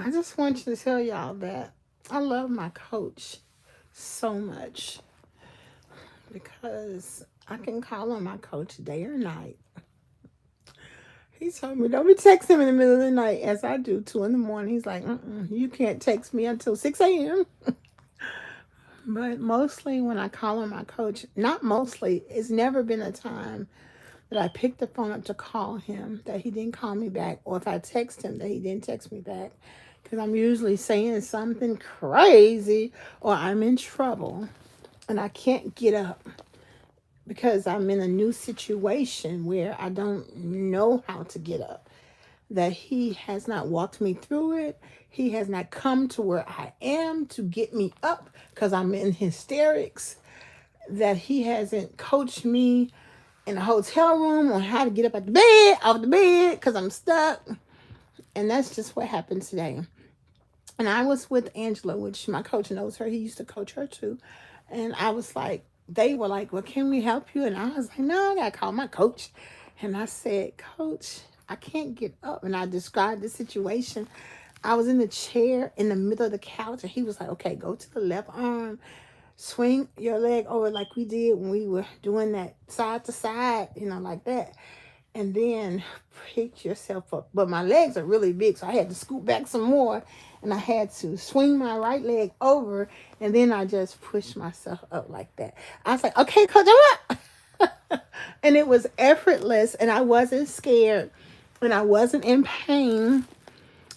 I just want you to tell y'all that I love my coach so much because I can call on my coach day or night. He told me don't be texting him in the middle of the night as I do, 2 in the morning. He's like, you can't text me until 6 a.m. But mostly when I call on my coach, not mostly, it's never been a time that I picked the phone up to call him that he didn't call me back, or if I text him that he didn't text me back. Because I'm usually saying something crazy or I'm in trouble and I can't get up because I'm in a new situation where I don't know how to get up. That he has not walked me through it. He has not come to where I am to get me up because I'm in hysterics. That he hasn't coached me in a hotel room on how to get up out the bed, off the bed, because I'm stuck. And that's just what happened today. And I was with Angela, which my coach knows her. He used to coach her too. And I was like, they were like, well, can we help you? And I was like, no, I got to call my coach. And I said, Coach, I can't get up. And I described the situation. I was in the chair in the middle of the couch. And he was like, okay, go to the left arm. Swing your leg over like we did when we were doing that side to side, like that. And then pick yourself up. But my legs are really big, so I had to scoot back some more. And I had to swing my right leg over. And then I just pushed myself up like that. I was like, okay, coach, I'm up. And it was effortless. And I wasn't scared. And I wasn't in pain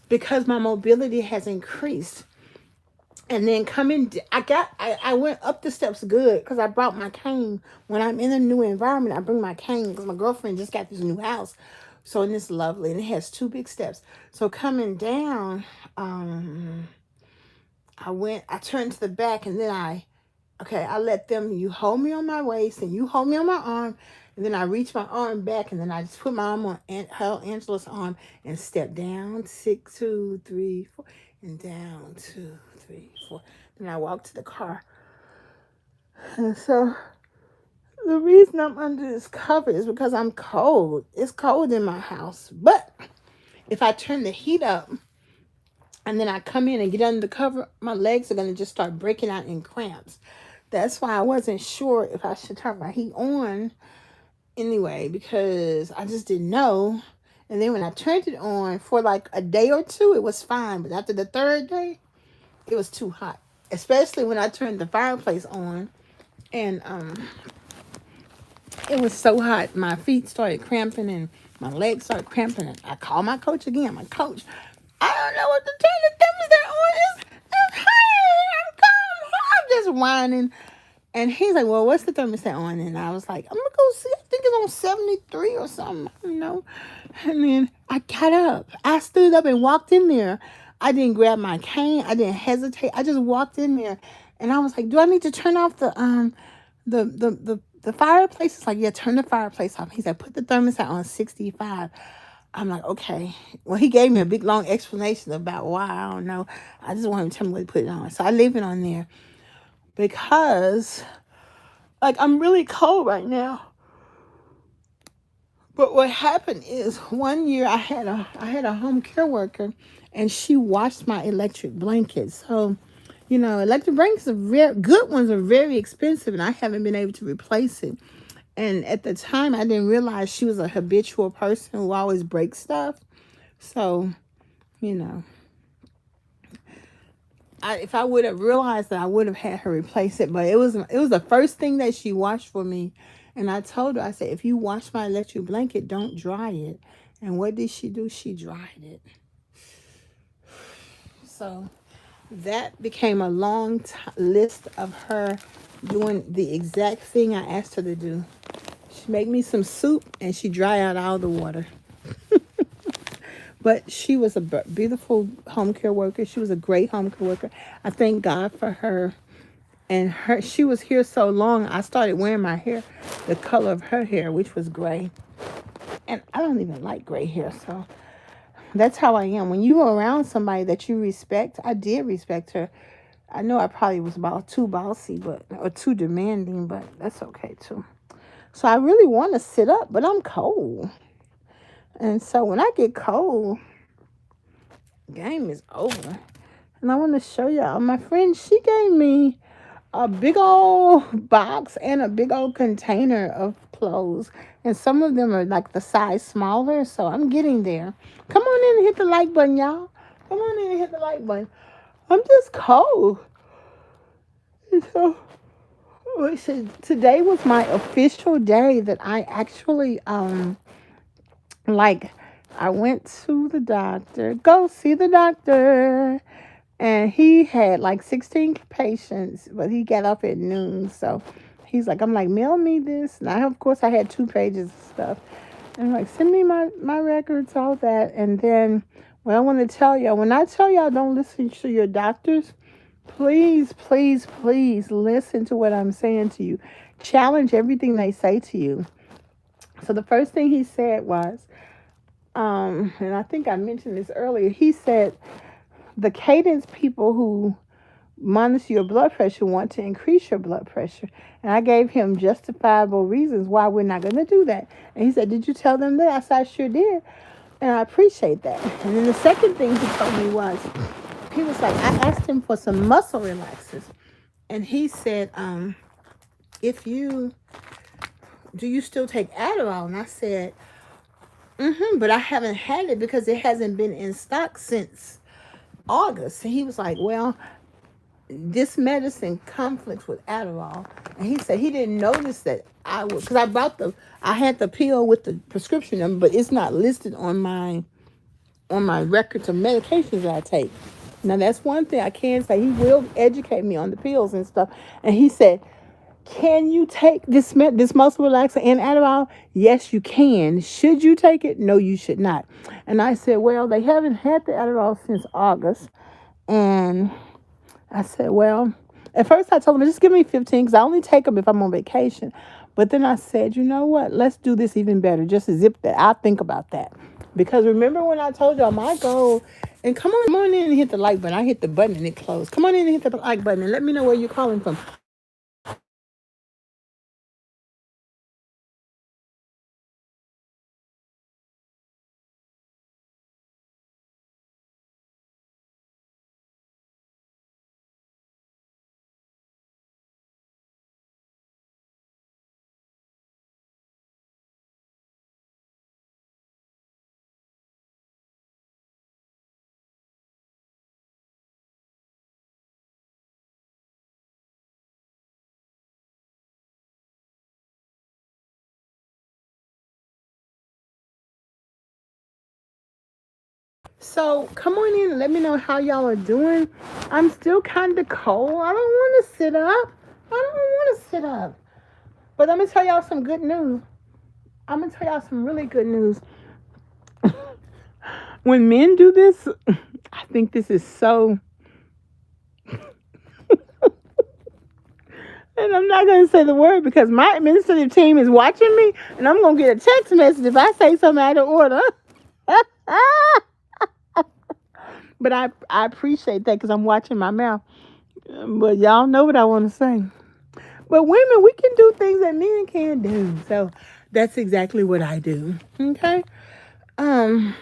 because my mobility has increased. And then coming, I went up the steps good because I brought my cane. When I'm in a new environment, I bring my cane because my girlfriend just got this new house. So, and it's lovely and it has two big steps. So coming down, I turned to the back and then I let them, you hold me on my waist and you hold me on my arm. And then I reach my arm back and then I just put my arm on held Angela's arm and step down, 6, 2, 3, 4, and down, 2, 3, 4. Then I walk to the car. And so the reason I'm under this cover is because I'm cold. It's cold in my house. But if I turn the heat up and then I come in and get under the cover, my legs are going to just start breaking out in cramps. That's why I wasn't sure if I should turn my heat on anyway, because I just didn't know. And then when I turned it on for like a day or two, it was fine. But after the third day, it was too hot. Especially when I turned the fireplace on and it was so hot. My feet started cramping and my legs started cramping. And I called my coach again. My coach, I don't know what to turn the thermostat on. It's hot. I'm just whining. And he's like, well, what's the thermostat on? And I was like, I'm going to go see. I think it's on 73 or something. And then I got up. I stood up and walked in there. I didn't grab my cane. I didn't hesitate. I just walked in there. And I was like, do I need to turn off the fireplace? It's like, yeah, turn the fireplace off. He said, put the thermostat on 65. I'm like, okay. Well, he gave me a big, long explanation about why. I don't know. I just want him to tell me what to put it on. So I leave it on there because, like, I'm really cold right now. But what happened is one year I had a home care worker, and she washed my electric blankets. So, electric blankets are very good ones are very expensive, and I haven't been able to replace it. And at the time, I didn't realize she was a habitual person who always breaks stuff. So, you know, if I would have realized that, I would have had her replace it. But it was the first thing that she washed for me. And I told her, I said, if you wash my electric blanket, don't dry it. And what did she do? She dried it. So that became a long list of her doing the exact thing I asked her to do. She made me some soup and she dried out all the water. But she was a beautiful home care worker. She was a great home care worker. I thank God for her. And she was here so long, I started wearing my hair, the color of her hair, which was gray. And I don't even like gray hair, so that's how I am. When you're around somebody that you respect, I did respect her. I know I probably was about too bossy, or too demanding, but that's okay too. So I really want to sit up, but I'm cold. And so when I get cold, Game is over. And I want to show y'all. My friend, she gave me a big old box and a big old container of clothes. And some of them are like the size smaller. So I'm getting there. Come on in and hit the like button, y'all. Come on in and hit the like button. I'm just cold. So, today was my official day that I actually like I went to the doctor, go see the doctor, and he had like 16 patients, but he got up at noon. So he's like, I'm like, mail me this. And of course, I had 2 pages of stuff. And I'm like, send me my records, all that. And then, well, I want to tell y'all, when I tell y'all don't listen to your doctors, please, please, please listen to what I'm saying to you. Challenge everything they say to you. So the first thing he said was, and I think I mentioned this earlier, he said the cadence people who monitor your blood pressure want to increase your blood pressure. And I gave him justifiable reasons why we're not going to do that. And he said, did you tell them that? I said, I sure did. And I appreciate that. And then the second thing he told me was, he was like, I asked him for some muscle relaxers. And he said, if you, do you still take Adderall? And I said, but I haven't had it because it hasn't been in stock since August. And he was like, well, this medicine conflicts with Adderall. And he said he didn't notice that I would, because I had the pill with the prescription number, but it's not listed on my records of medications that I take. Now that's one thing I can say. He will educate me on the pills and stuff. And he said, can you take this muscle relaxer and Adderall? Yes, you can. Should you take it? No, you should not. And I said, well, they haven't had the Adderall since August. And I said, well, at first I told him, just give me 15 because I only take them if I'm on vacation. But then I said, you know what? Let's do this even better. Just to zip that. I'll think about that. Because remember when I told y'all my goal, and come on in and hit the like button. I hit the button and it closed. Come on in and hit the like button and let me know where you're calling from. So come on in and let me know how y'all are doing. I'm still kind of cold. I don't want to sit up. I don't want to sit up. But I'm going to tell y'all some good news. I'm going to tell y'all some really good news. When men do this, I think this is so. And I'm not going to say the word because my administrative team is watching me, and I'm going to get a text message if I say something out of order. But I appreciate that because I'm watching my mouth. But y'all know what I want to say. But women, we can do things that men can't do. So that's exactly what I do. Okay. Um.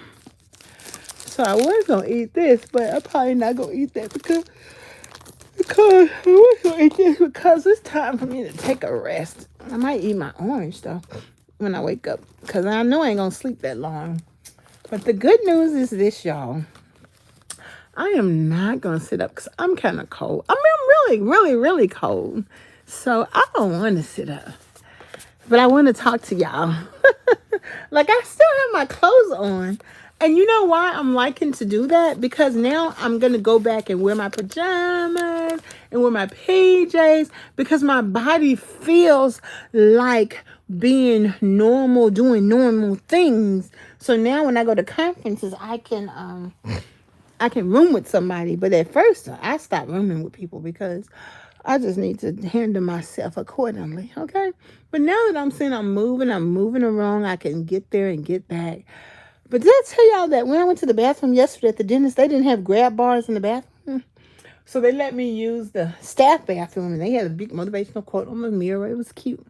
So I was gonna eat this, but I'm probably not gonna eat that because I was gonna eat this because it's time for me to take a rest. I might eat my orange though when I wake up because I know I ain't gonna sleep that long. But the good news is this, y'all. I am not gonna sit up because I'm kind of cold. I mean, I'm really, really, really cold. So I don't want to sit up. But I want to talk to y'all. Like, I still have my clothes on. And you know why I'm liking to do that? Because now I'm going to go back and wear my pajamas and wear my PJs because my body feels like being normal, doing normal things. So now when I go to conferences, I can room with somebody. But at first, I stopped rooming with people because I just need to handle myself accordingly, okay? But now that I'm saying I'm moving around, I can get there and get back. But did I tell y'all that when I went to the bathroom yesterday at the dentist, they didn't have grab bars in the bathroom? So they let me use the staff bathroom, and they had a big motivational quote on the mirror. It was cute.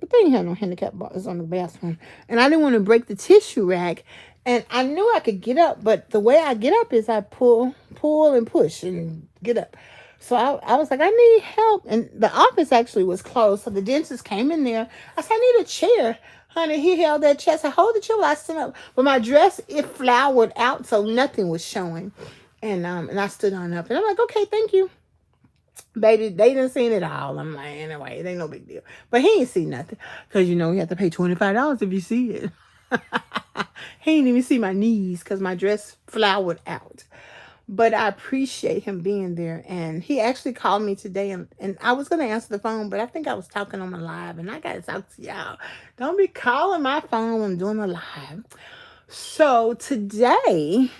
But they didn't have no handicap bars on the bathroom. And I didn't want to break the tissue rack And I knew I could get up, but the way I get up is I pull and push and get up. So I was like, I need help. And the office actually was closed. So the dentist came in there. I said, I need a chair. Honey, he held that chair. I said, hold the chair while I stand up. But my dress, it flowered out, so nothing was showing. And I stood on up. And I'm like, okay, thank you. Baby, they didn't see it all. I'm like, anyway, it ain't no big deal. But he ain't see nothing. Because, you have to pay $25 if you see it. He didn't even see my knees because my dress flowered out. But I appreciate him being there. And he actually called me today. And I was going to answer the phone, but I think I was talking on my live. And I got to talk to y'all. Don't be calling my phone when I'm doing a live. So today,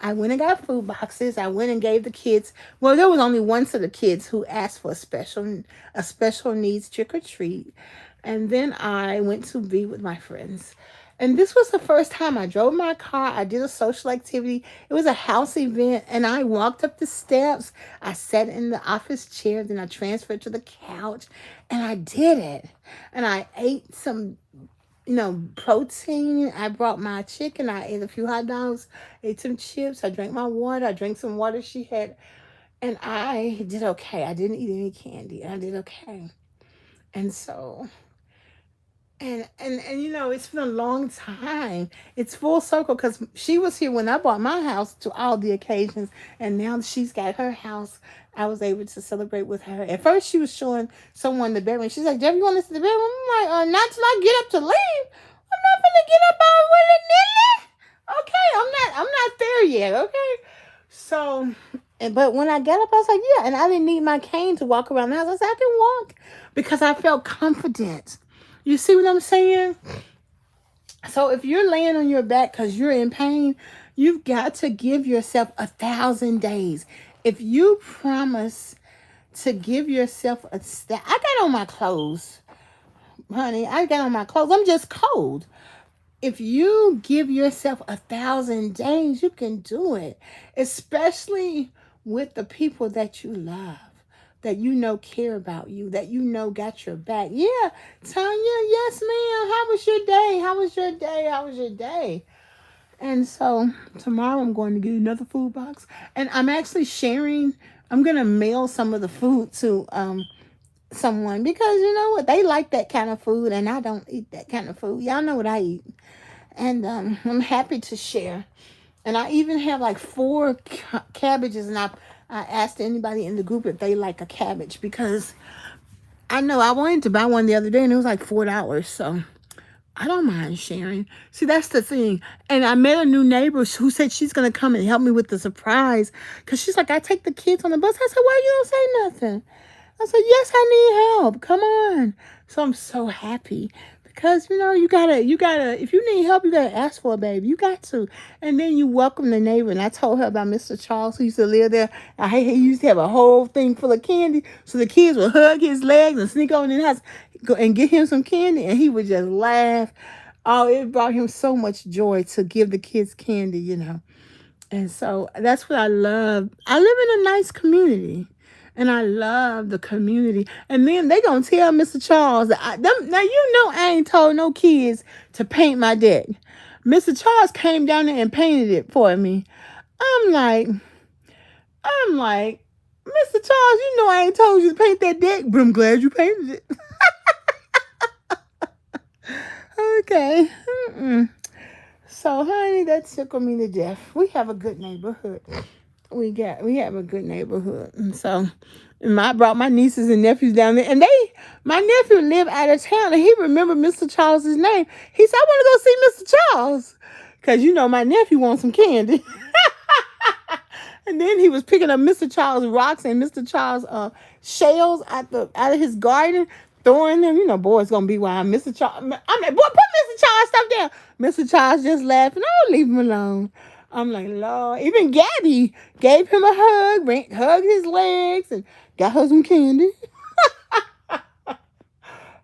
I went and got food boxes. I went and gave the kids. Well, there was only one set of kids who asked for a special needs trick or treat, and then I went to be with my friends. And this was the first time I drove my car. I did a social activity. It was a house event, and I walked up the steps. I sat in the office chair, then I transferred to the couch, and I did it. And I ate some protein. I brought my chicken. I ate a few hot dogs, ate some chips. I drank my water. I drank some water she had. And I did okay. I didn't eat any candy. I did okay. And so, and it's been a long time. It's full circle because she was here when I bought my house to all the occasions. And now that she's got her house, I was able to celebrate with her. At first, she was showing someone the bedroom. She's like, Jeff, you want to see the bedroom? I'm like, not till I get up to leave. I'm not gonna get up all willy nilly. Okay, I'm not there yet. Okay, so, but when I got up, I was like, yeah, and I didn't need my cane to walk around the house. I said I can walk because I felt confident. You see what I'm saying? So if you're laying on your back because you're in pain, you've got to give yourself 1,000 days. If you promise to give yourself I got on my clothes, honey. I got on my clothes. I'm just cold. If you give yourself 1,000 days, you can do it, especially with the people that you love, that care about you, that got your back. Yeah, Tanya, yes, ma'am. How was your day? How was your day? How was your day? And so tomorrow I'm going to get another food box, and I'm actually sharing. I'm gonna mail some of the food to someone because you know what, they like that kind of food, and I don't eat that kind of food. Y'all know what I eat, and I'm happy to share. And I even have like four cabbages, and I asked anybody in the group if they like a cabbage because I know I wanted to buy one the other day, and it was like $4. So I don't mind sharing. See, that's the thing. And I met a new neighbor who said she's going to come and help me with the surprise. Because she's like, I take the kids on the bus. I said, why you don't say nothing? I said, yes, I need help. Come on. So I'm so happy. Because, you gotta, if you need help, you gotta ask for a baby. You got to. And then you welcome the neighbor. And I told her about Mr. Charles, who used to live there. He used to have a whole thing full of candy. So the kids would hug his legs and sneak on in the house and get him some candy. And he would just laugh. Oh, it brought him so much joy to give the kids candy. And so that's what I love. I live in a nice community. And I love the community. And then they gonna tell Mr. Charles that now I ain't told no kids to paint my deck. Mr. Charles came down there and painted it for me. I'm like, Mr. Charles, I ain't told you to paint that deck, but I'm glad you painted it. Okay. Mm-mm. So, honey, that tickled me to death. We have a good neighborhood. We have a good neighborhood. And so I brought my nieces and nephews down there, and my nephew lived out of town, and he remembered Mr. Charles's name. He said, I want to go see Mr. Charles. Because, my nephew wants some candy. And then he was picking up Mr. Charles rocks and Mr. Charles shells out of his garden, throwing them. Boy's going to be wild. Mr. Charles, I'm like, boy, put Mr. Charles stuff down. Mr. Charles just laughing. Oh, leave him alone. I'm like, Lord. Even Gabby gave him a hug, hugged his legs, and got her some candy.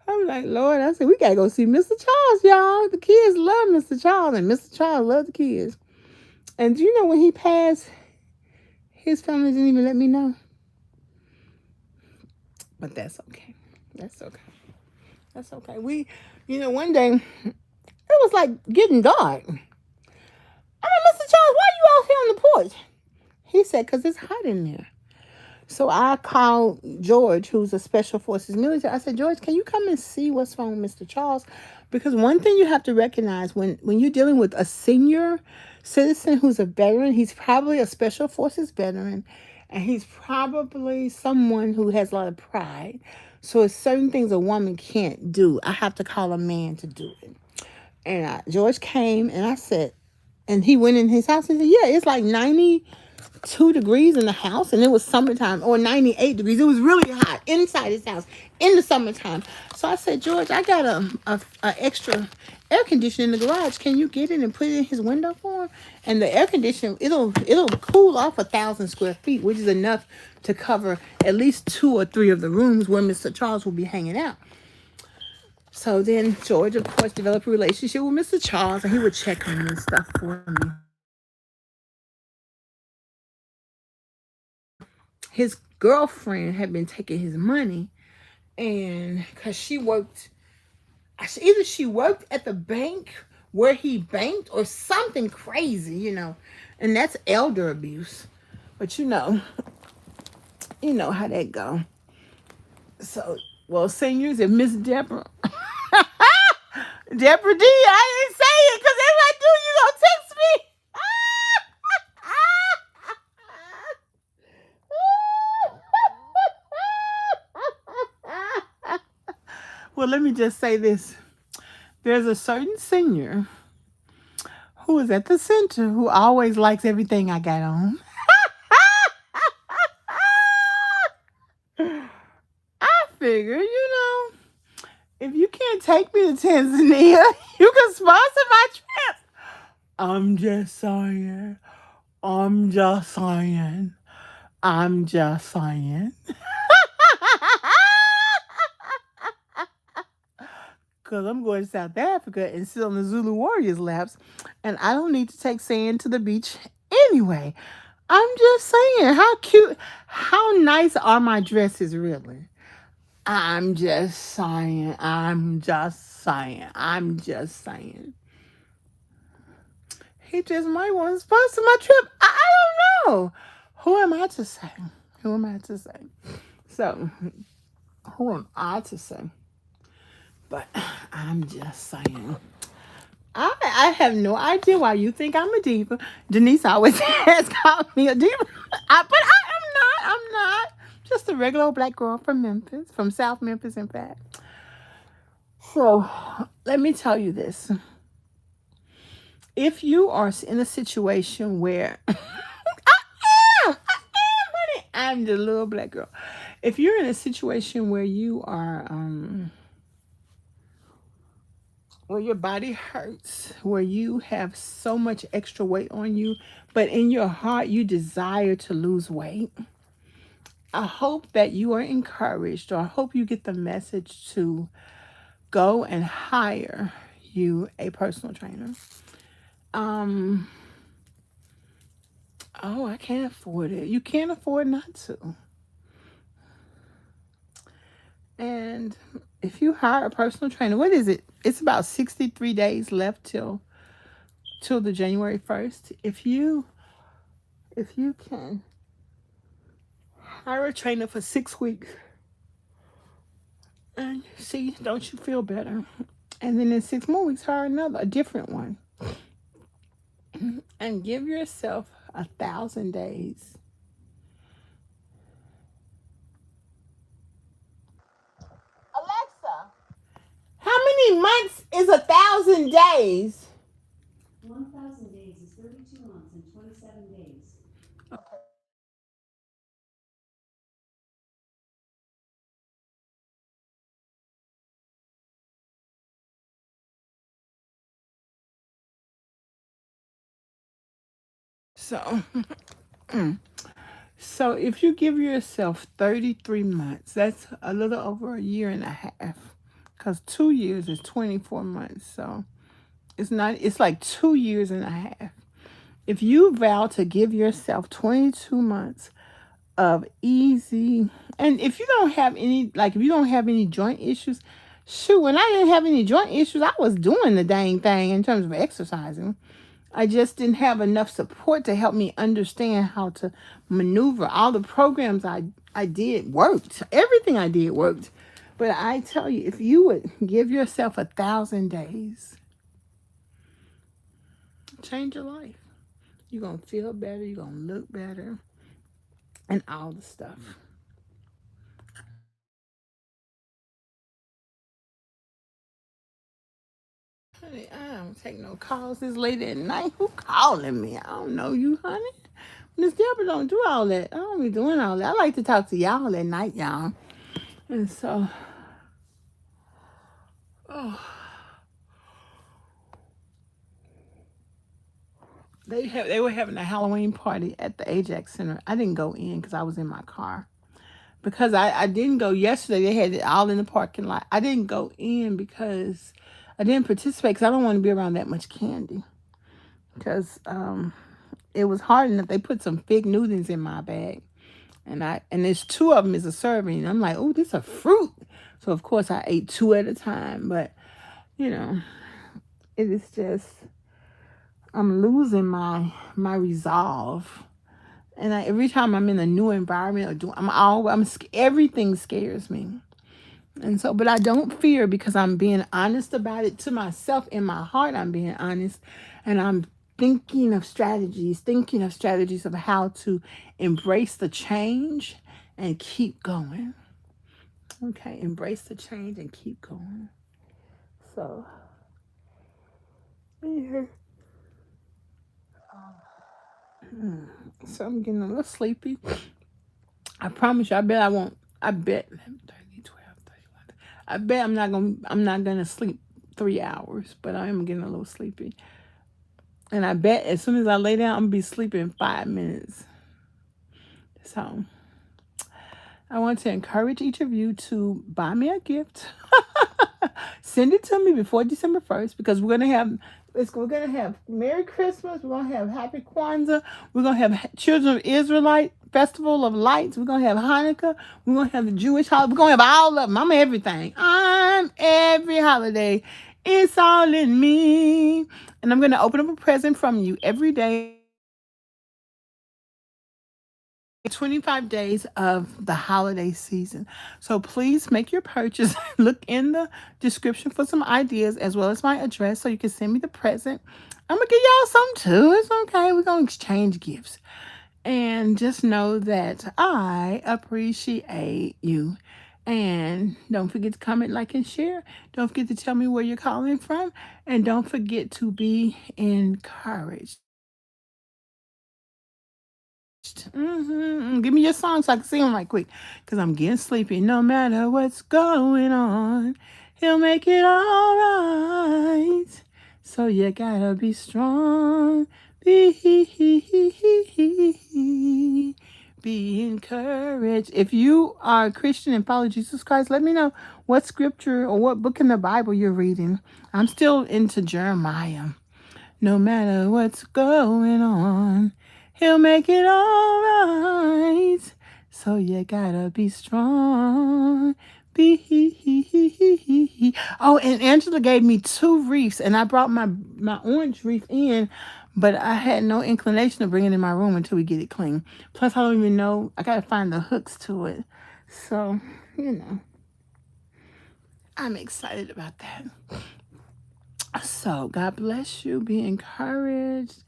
I'm like, Lord, I said, we got to go see Mr. Charles, y'all. The kids love Mr. Charles, and Mr. Charles loved the kids. And do you know when he passed, his family didn't even let me know. But that's okay. That's okay. That's okay. One day, it was like getting dark. I'm like, Mr. Charles, why are you out here on the porch? He said, because it's hot in there. So I called George, who's a Special Forces military. I said, George, can you come and see what's wrong with Mr. Charles? Because one thing you have to recognize when you're dealing with a senior citizen who's a veteran, he's probably a Special Forces veteran, and he's probably someone who has a lot of pride. So it's certain things a woman can't do. I have to call a man to do it. And George came, and I said, and he went in his house and said, yeah, it's like 92 degrees in the house, and it was summertime, or 98 degrees. It was really hot inside his house in the summertime. So I said, George, I got a extra air conditioner in the garage. Can you get it and put it in his window for him? And the air conditioner, it'll cool off 1,000 square feet, which is enough to cover at least 2 or 3 of the rooms where Mr. Charles will be hanging out. So then George, of course, developed a relationship with Mr. Charles, and he would check on me and stuff for me. His girlfriend had been taking his money, and because either she worked at the bank where he banked or something crazy, and that's elder abuse. But you know how that go. So, well, seniors and Miss Deborah. Deborah D, I didn't say it because if I do, you gonna text me. Well, let me just say this. There's a certain senior who is at the center who always likes everything I got on. I figure, if you can't take me to Tanzania, you can sponsor my trip. I'm just saying. I'm just saying. I'm just saying. Because I'm going to South Africa and sit on the Zulu Warriors laps, and I don't need to take sand to the beach anyway. I'm just saying, how cute, how nice are my dresses really? I'm just saying. I'm just saying. I'm just saying. He just might want to sponsor my trip. I don't know. Who am I to say? Who am I to say? So, who am I to say? But I'm just saying. I have no idea why you think I'm a diva. Denise always has called me a diva. But I am not. I'm not. Just a regular old black girl from Memphis, from South Memphis, in fact. So, let me tell you this. If you are in a situation where honey, I'm the little black girl. If you're in a situation where you are where your body hurts, where you have so much extra weight on you, but in your heart you desire to lose weight, I hope that you are encouraged, or I hope you get the message to go and hire you a personal trainer. Oh, I can't afford it. You can't afford not to. And if you hire a personal trainer, what is it? It's about 63 days left till the January 1st. If you can hire a trainer for 6 weeks, and see, don't you feel better? And then in 6 more weeks, hire a different one. And give yourself 1,000 days. Alexa, how many months is 1,000 days? 1,000 days is 32 months and 27 days. Okay. So, so if you give yourself 33 months, that's a little over a year and a half. Because 2 years is 24 months. So it's like 2 years and a half. If you vow to give yourself 22 months of easy, and if you don't have any, like if you don't have any joint issues, shoot, when I didn't have any joint issues, I was doing the dang thing in terms of exercising. I just didn't have enough support to help me understand how to maneuver. All the programs I did worked. Everything I did worked. But I tell you, if you would give yourself 1,000 days, change your life. You're going to feel better. You're going to look better. And all the stuff. Honey, I don't take no calls this late at night. Who calling me? I don't know you, honey. Miss Deborah don't do all that. I don't be doing all that. I like to talk to y'all at night, y'all. And so, oh, they were having a Halloween party at the Ajax Center. I didn't go in because I was in my car. Because I didn't go yesterday. They had it all in the parking lot. I didn't go in because I didn't participate because I don't want to be around that much candy. Because it was hard enough. They put some fig Newtons in my bag. And there's two of them is a serving. I'm like, oh, this is a fruit. So of course I ate two at a time. But you know, it is just I'm losing my resolve. And every time I'm in a new environment or everything scares me. And so, but I don't fear because I'm being honest about it to myself. In my heart, I'm being honest, and I'm thinking of strategies of how to embrace the change and keep going. Okay, embrace the change and keep going. So, yeah. So I'm getting a little sleepy. I promise you, I bet I won't. I bet 30, 12, 31. I bet I'm not gonna sleep 3 hours, but I am getting a little sleepy. And I bet as soon as I lay down, I'm gonna be sleeping in 5 minutes. So I want to encourage each of you to buy me a gift. Send it to me before December 1st because we're gonna have Merry Christmas, we're gonna have Happy Kwanzaa, we're gonna have Children of Israelite Festival of Lights, we're gonna have Hanukkah, we're gonna have the Jewish holiday, we're gonna have all of them. I'm everything. I'm every holiday. It's all in me. And I'm gonna open up a present from you every day 25 days of the holiday season. So please make your purchase. Look in the description for some ideas as well as my address so you can send me the present. I'm going to give y'all some too. It's okay. We're going to exchange gifts. And just know that I appreciate you. And don't forget to comment, like, and share. Don't forget to tell me where you're calling from. And don't forget to be encouraged. Give me your song so I can sing them right quick. Because I'm getting sleepy. No matter what's going on, he'll make it all right. So you gotta be strong. Be encouraged. If you are a Christian and follow Jesus Christ, let me know what scripture or what book in the Bible you're reading. I'm still into Jeremiah. No matter what's going on, he'll make it all right. So you gotta be strong. Oh, and Angela gave me 2 wreaths, and I brought my orange wreath in, but I had no inclination to bring it in my room until we get it clean. Plus, I don't even know. I gotta find the hooks to it. So, I'm excited about that. So, God bless you. Be encouraged.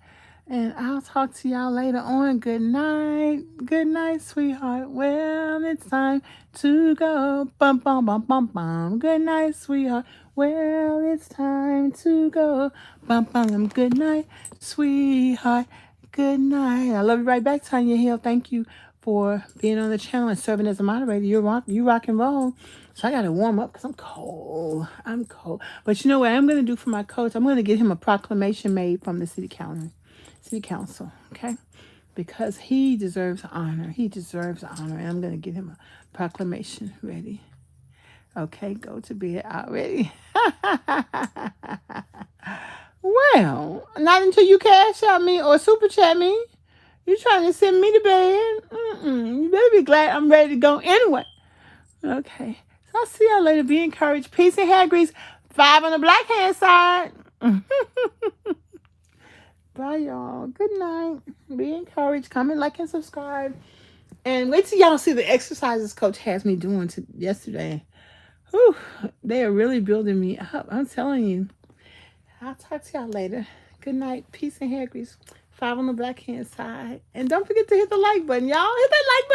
And I'll talk to y'all later on. Good night. Good night, sweetheart. Well, it's time to go. Bum, bum, bum, bum, bum. Good night, sweetheart. Well, it's time to go. Bum, bum, bum. Good night, sweetheart. Good night. I love you right back, Tanya Hill. Thank you for being on the channel and serving as a moderator. You rock and roll. So I got to warm up because I'm cold. I'm cold. But you know what I'm going to do for my coach? I'm going to get him a proclamation made from the city council, okay? Because he deserves honor. He deserves honor. And I'm going to get him a proclamation ready. Okay, go to bed already. Well, not until you cash out me or super chat me. You trying to send me to bed? You better be glad I'm ready to go anyway. Okay. So I'll see y'all later. Be encouraged. Peace and hair grease. 5 on the black hand side. Bye, y'all. Good night. Be encouraged. Comment, like, and subscribe. And wait till y'all see the exercises Coach has me doing yesterday. Whew, they are really building me up. I'm telling you. I'll talk to y'all later. Good night. Peace and hair grease. 5 on the black hand side. And don't forget to hit the like button, y'all. Hit that like button.